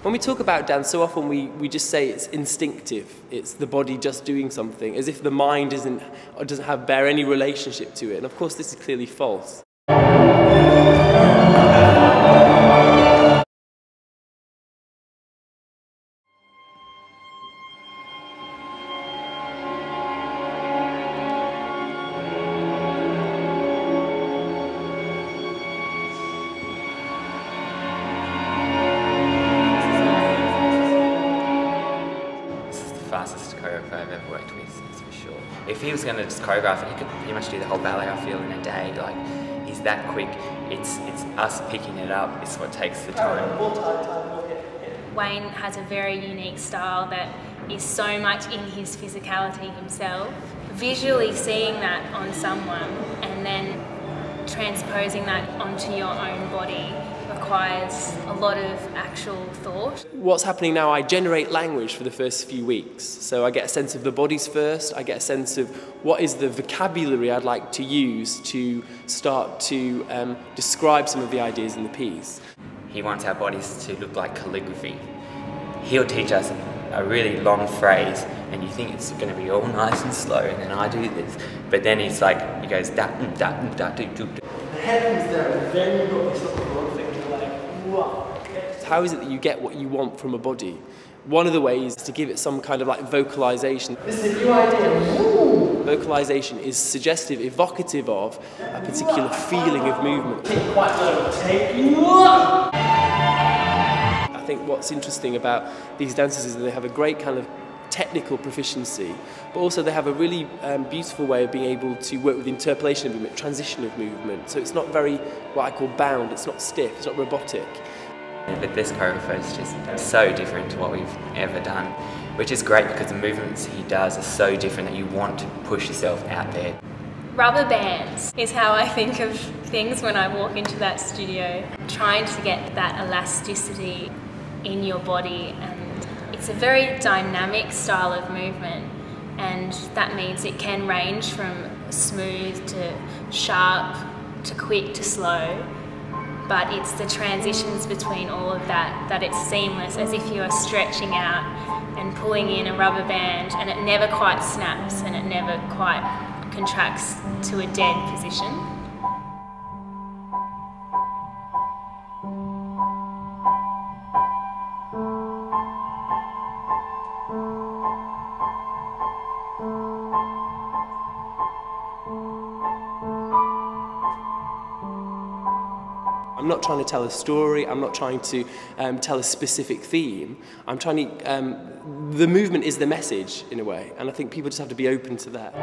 When we talk about dance, so often we just say it's instinctive. It's the body just doing something, as if the mind doesn't bear any relationship to it. And of course, this is clearly false. Fastest choreographer I've ever worked with, that's for sure. If he was going to just choreograph it, he could pretty much do the whole ballet, I feel, in a day. Like, he's that quick. It's us picking it up, it's what takes the time. Wayne has a very unique style that is so much in his physicality himself. Visually seeing that on someone and then transposing that onto your own body requires a lot of actual thought. What's happening now, I generate language for the first few weeks. So I get a sense of the bodies first, I get a sense of what is the vocabulary I'd like to use to start to describe some of the ideas in the piece. He wants our bodies to look like calligraphy. He'll teach us a really long phrase and you think it's going to be all nice and slow, and then I do this. But then he's like, he goes da da da da da. The head is there and then you've got this little one thing to like, wow. How is it that you get what you want from a body? One of the ways is to give it some kind of like vocalization. This is a new idea. Woo! Vocalization is suggestive, evocative of a particular feeling of movement. Take quite low. Take. I think what's interesting about these dances is that they have a great kind of technical proficiency, but also they have a really beautiful way of being able to work with interpolation of movement, transition of movement. So it's not very, what I call bound, it's not stiff, it's not robotic. But this choreographer is just so different to what we've ever done, which is great because the movements he does are so different that you want to push yourself out there. Rubber bands is how I think of things when I walk into that studio, trying to get that elasticity in your body, and it's a very dynamic style of movement, and that means it can range from smooth to sharp to quick to slow, but it's the transitions between all of that it's seamless, as if you are stretching out and pulling in a rubber band, and it never quite snaps and it never quite contracts to a dead position. I'm not trying to tell a story, I'm not trying to tell a specific theme. I'm trying to, the movement is the message in a way, and I think people just have to be open to that.